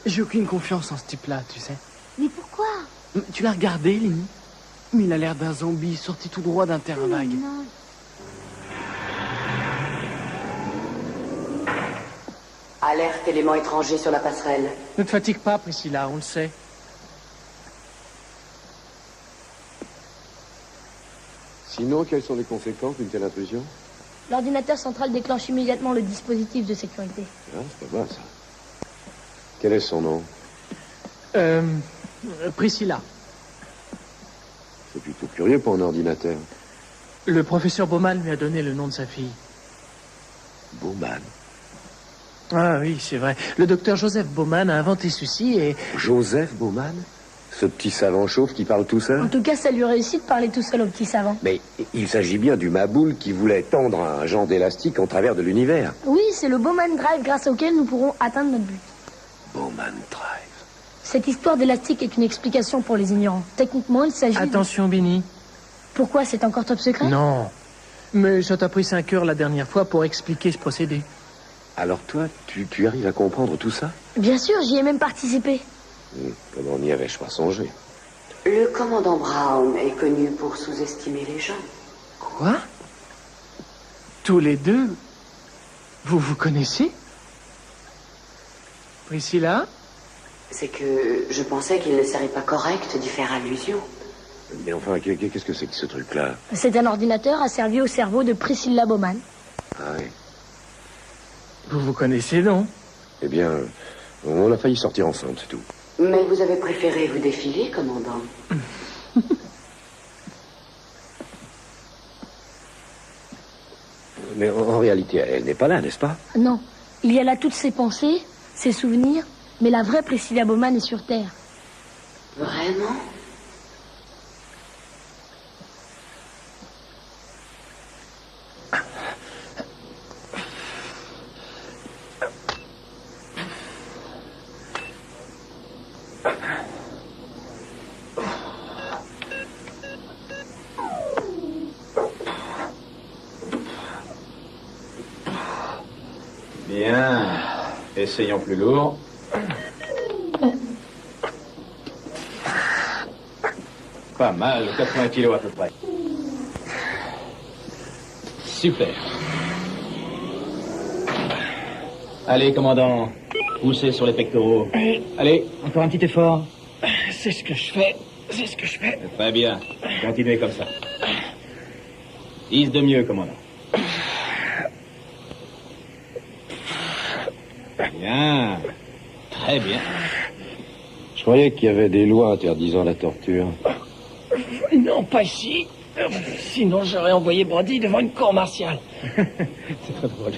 J'ai aucune confiance en ce type-là, tu sais. Mais pourquoi? Tu l'as regardé, Lini? Mais il a l'air d'un zombie sorti tout droit d'un terrain vague. Non. Alerte élément étranger sur la passerelle. Ne te fatigue pas, Priscilla, on le sait. Sinon, quelles sont les conséquences d'une telle intrusion? L'ordinateur central déclenche immédiatement le dispositif de sécurité. Ah, c'est pas mal, ça. Quel est son nom? Priscilla. C'est plutôt curieux pour un ordinateur. Le professeur Bauman lui a donné le nom de sa fille. Bauman. Ah oui, c'est vrai. Le docteur Joseph Bauman a inventé ceci et... Joseph Bauman? Ce petit savant chauve qui parle tout seul? En tout cas, ça lui réussit de parler tout seul au petit savant. Mais il s'agit bien du Maboule qui voulait tendre un genre d'élastique en travers de l'univers. Oui, c'est le Bauman Drive grâce auquel nous pourrons atteindre notre but. Bauman Drive. Cette histoire d'élastique est une explication pour les ignorants. Techniquement, il s'agit... Attention, Benny. Pourquoi? C'est encore top secret? Non. Mais ça t'a pris 5 heures la dernière fois pour expliquer ce procédé. Alors toi, tu arrives à comprendre tout ça? Bien sûr, j'y ai même participé. Comment n'y avais-je pas songé? Le commandant Brown est connu pour sous-estimer les gens. Quoi? Tous les deux? Vous vous connaissez? Priscilla? C'est que je pensais qu'il ne serait pas correct d'y faire allusion. Mais enfin, qu'est-ce que c'est que ce truc-là? C'est un ordinateur asservi au cerveau de Priscilla Bauman. Ah oui. Vous vous connaissez, non? Eh bien, on a failli sortir ensemble, c'est tout. Mais vous avez préféré vous défiler, commandant. Mais en réalité, elle n'est pas là, n'est-ce pas? Non, il y a là toutes ses pensées, ses souvenirs, mais la vraie Priscilla Bauman est sur Terre. Vraiment? Bien. Essayons plus lourd. Pas mal, 80 kilos à peu près. Super. Allez, commandant, poussez sur les pectoraux. Allez, encore un petit effort. C'est ce que je fais. C'est ce que je fais. Très bien. Continuez comme ça. 10 de mieux, commandant. Bien. Très bien. Je croyais qu'il y avait des lois interdisant la torture. Non, pas ici. Sinon, j'aurais envoyé Brody devant une cour martiale. C'est très drôle.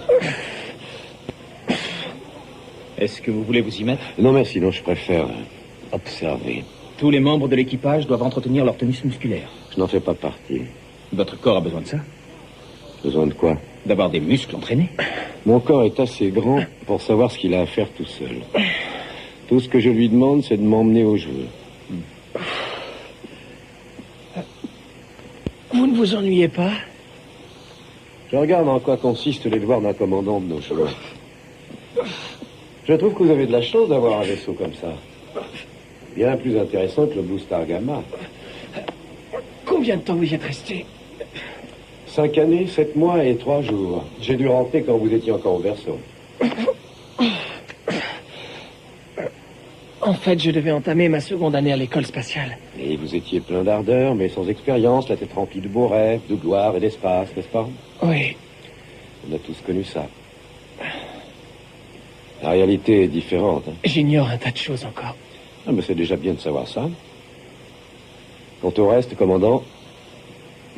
Est-ce que vous voulez vous y mettre? Non, merci, non, je préfère observer. Tous les membres de l'équipage doivent entretenir leur tonus musculaire. Je n'en fais pas partie. Votre corps a besoin de ça? Besoin de quoi? D'avoir des muscles entraînés. Mon corps est assez grand pour savoir ce qu'il a à faire tout seul. Tout ce que je lui demande, c'est de m'emmener où je veux. Vous ne vous ennuyez pas? Je regarde en quoi consistent les devoirs d'un commandant de nos jours. Je trouve que vous avez de la chance d'avoir un vaisseau comme ça. Bien plus intéressant que le Blue Star Gamma. Combien de temps vous y êtes resté? 5 années, 7 mois et 3 jours. J'ai dû rentrer quand vous étiez encore au berceau. En fait, je devais entamer ma seconde année à l'école spatiale. Et vous étiez plein d'ardeur, mais sans expérience, la tête remplie de beaux rêves, de gloire et d'espace, n'est-ce pas? Oui. On a tous connu ça. La réalité est différente. Hein. J'ignore un tas de choses encore. Ah, mais c'est déjà bien de savoir ça. Quant au reste, commandant,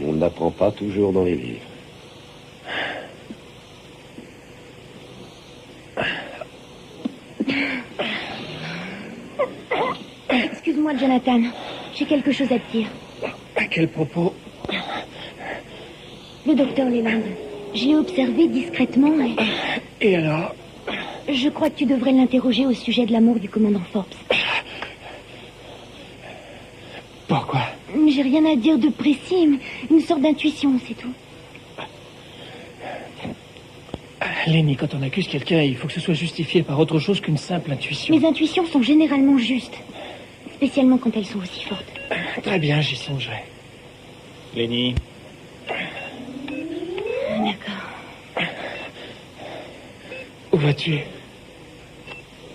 on n'apprend pas toujours dans les livres. Excuse-moi, Jonathan. J'ai quelque chose à te dire. À quel propos? Le docteur Leland. J'ai observé discrètement Et alors? Je crois que tu devrais l'interroger au sujet de l'amour du commandant Forbes. Pourquoi? J'ai rien à dire de précis, mais une sorte d'intuition, c'est tout. Lenny, quand on accuse quelqu'un, il faut que ce soit justifié par autre chose qu'une simple intuition. Mes intuitions sont généralement justes. Spécialement quand elles sont aussi fortes. Très bien, j'y songerai. Lenny, D'accord. Où vas-tu?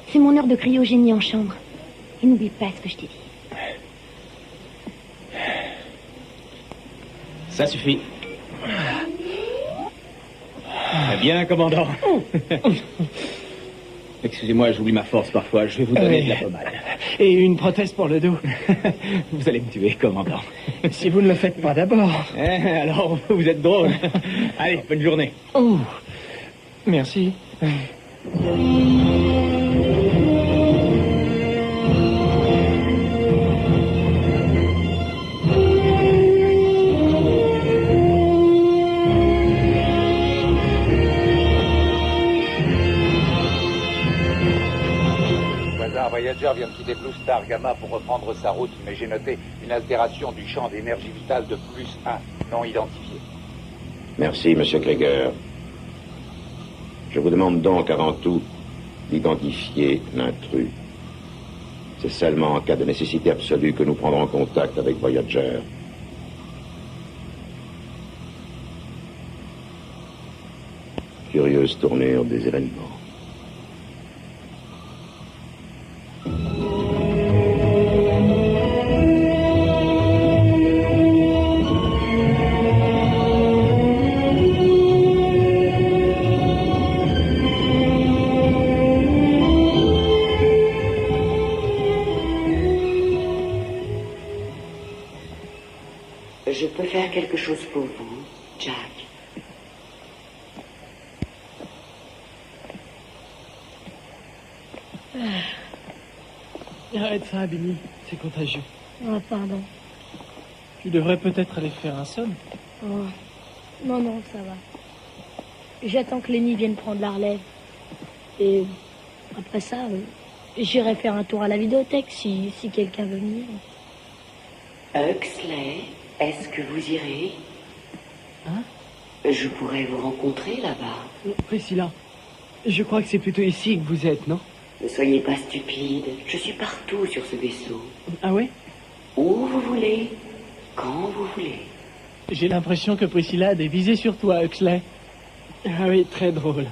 C'est mon heure de cryogénie en chambre. Et n'oublie pas ce que je t'ai dit. ça suffit. Très bien, commandant. Excusez-moi, j'oublie ma force parfois. Je vais vous donner de la pommade. Et une prothèse pour le dos. Vous allez me tuer, commandant. Si vous ne le faites pas d'abord. Alors, vous êtes drôle. Allez, bonne journée. Oh, merci. Voyager vient de quitter Blue Star Gamma pour reprendre sa route, mais j'ai noté une altération du champ d'énergie vitale de +1, non identifié. Merci, monsieur Krieger. Je vous demande donc avant tout d'identifier l'intrus. C'est seulement en cas de nécessité absolue que nous prendrons contact avec Voyager. Curieuse tournure des événements. Je peux faire quelque chose pour vous, Jack. Arrête ça, Billy. C'est contagieux. Oh, pardon. Tu devrais peut-être aller faire un somme. Oh. Non, non, ça va. J'attends que Lenny vienne prendre la relève. Et après ça, j'irai faire un tour à la vidéothèque si quelqu'un veut venir. Huxley, est-ce que vous irez? Hein? Je pourrais vous rencontrer là-bas. Priscilla, je crois que c'est plutôt ici que vous êtes, non? Ne soyez pas stupide. Je suis partout sur ce vaisseau. Ah ouais? Où vous voulez, quand vous voulez. J'ai l'impression que Priscilla a des visées sur toi, Huxley. Ah oui, très drôle.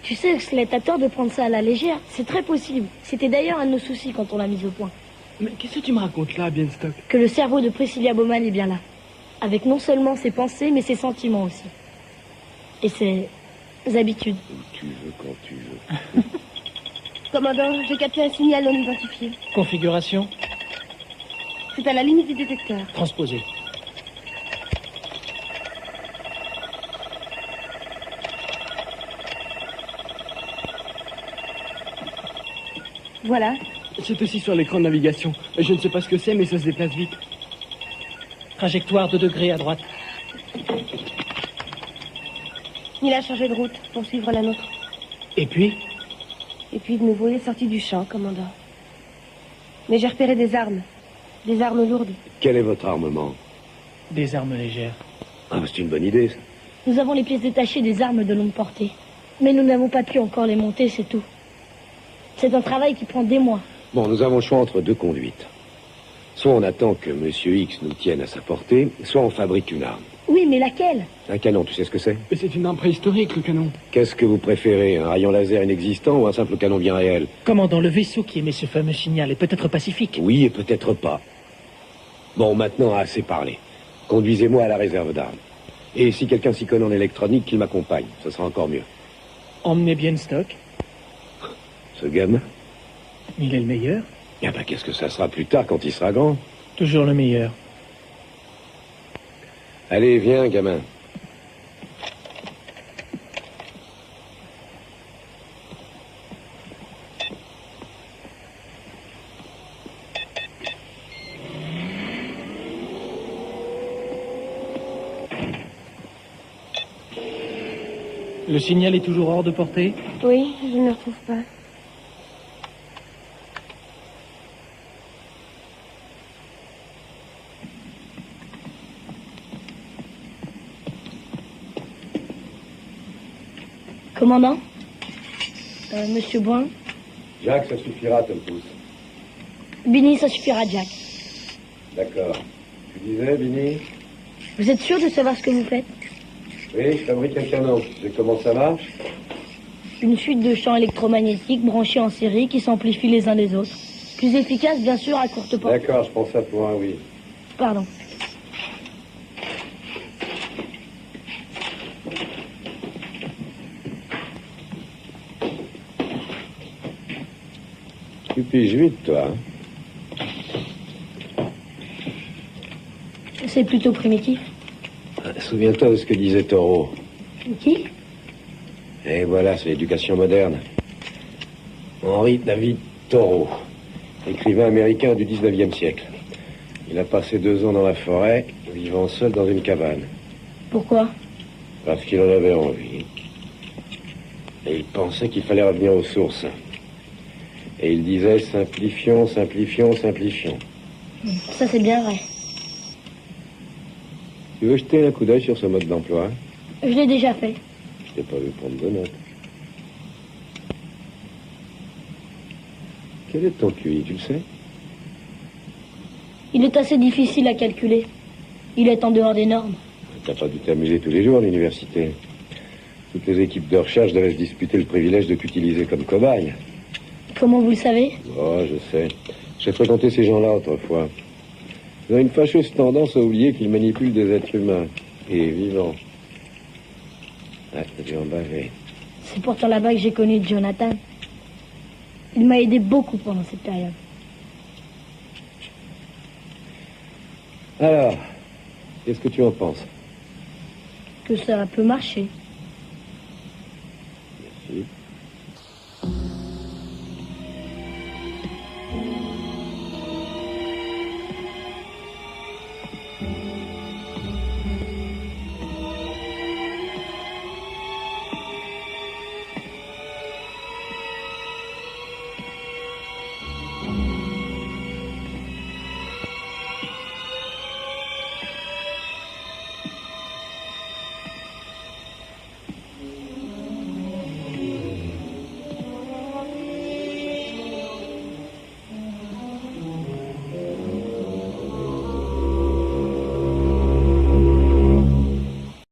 Tu sais, Huxley, t'as tort de prendre ça à la légère. C'est très possible. C'était d'ailleurs un de nos soucis quand on l'a mise au point. Mais qu'est-ce que tu me racontes là, Bienstock? Que le cerveau de Priscilla Bowman est bien là. Avec non seulement ses pensées, mais ses sentiments aussi. Et ses habitudes. Où tu veux, quand tu veux. Commandant, j'ai capté un signal non identifié. Configuration C'est à la limite du détecteur. transposée. Voilà. C'est aussi sur l'écran de navigation. Je ne sais pas ce que c'est, mais ça se déplace vite. Trajectoire de degrés à droite. Il a changé de route pour suivre la nôtre. Et puis? Et puis de nouveau, il est sorti du champ, commandant. Mais j'ai repéré des armes. Des armes lourdes. Quel est votre armement? Des armes légères. Ah, c'est une bonne idée, ça. Nous avons les pièces détachées des armes de longue portée. Mais nous n'avons pas pu encore les monter, c'est tout. C'est un travail qui prend des mois. Bon, nous avons le choix entre deux conduites. Soit on attend que Monsieur X nous tienne à sa portée, soit on fabrique une arme. Oui, mais laquelle? Un canon, tu sais ce que c'est? C'est une arme préhistorique, le canon. Qu'est-ce que vous préférez, un rayon laser inexistant ou un simple canon bien réel? Commandant, le vaisseau qui émet ce fameux signal est peut-être pacifique. Oui et peut-être pas. Bon, maintenant, assez parlé. Conduisez-moi à la réserve d'armes. Et si quelqu'un s'y connaît en électronique, qu'il m'accompagne. Ce sera encore mieux. Emmenez Bienstock. Ce gamin? Il est le meilleur. Eh ben, qu'est-ce que ça sera plus tard quand il sera grand? Toujours le meilleur. Allez, viens, gamin. Le signal est toujours hors de portée? Oui, je ne le retrouve pas. Commandant Monsieur Brun Jack, ça suffira, Tom Pouce. Binny, ça suffira, Jack. D'accord. Tu disais, Vinny? Vous êtes sûr de savoir ce que vous faites? Oui, je fabrique un canon. Tu sais comment ça marche? Une suite de champs électromagnétiques branchés en série qui s'amplifient les uns des autres. Plus efficace, bien sûr, à courte portée. D'accord, je prends ça pour un oui. Pardon. Tu piges vite, toi. Hein? C'est plutôt primitif. Souviens-toi de ce que disait Thoreau. Qui? Et voilà, c'est l'éducation moderne. Henry David Thoreau, écrivain américain du 19e siècle. Il a passé 2 ans dans la forêt, vivant seul dans une cabane. Pourquoi? Parce qu'il en avait envie. Et il pensait qu'il fallait revenir aux sources. Et il disait simplifions, simplifions, simplifions. Ça, c'est bien vrai. Tu veux jeter un coup d'œil sur ce mode d'emploi? Je l'ai déjà fait. Je t'ai pas vu prendre de notes. Quel est ton QI, tu le sais? Il est assez difficile à calculer. Il est en dehors des normes. T'as pas dû t'amuser tous les jours à l'université. Toutes les équipes de recherche devaient se disputer le privilège de t'utiliser comme cobaye. Comment vous le savez? Oh, je sais. J'ai fréquenté ces gens-là autrefois. Ils ont une fâcheuse tendance à oublier qu'ils manipulent des êtres humains et vivants. Ah, t'as dû en baver. C'est pourtant là-bas que j'ai connu Jonathan. Il m'a aidé beaucoup pendant cette période. Alors, qu'est-ce que tu en penses? Que ça peut marcher. Merci.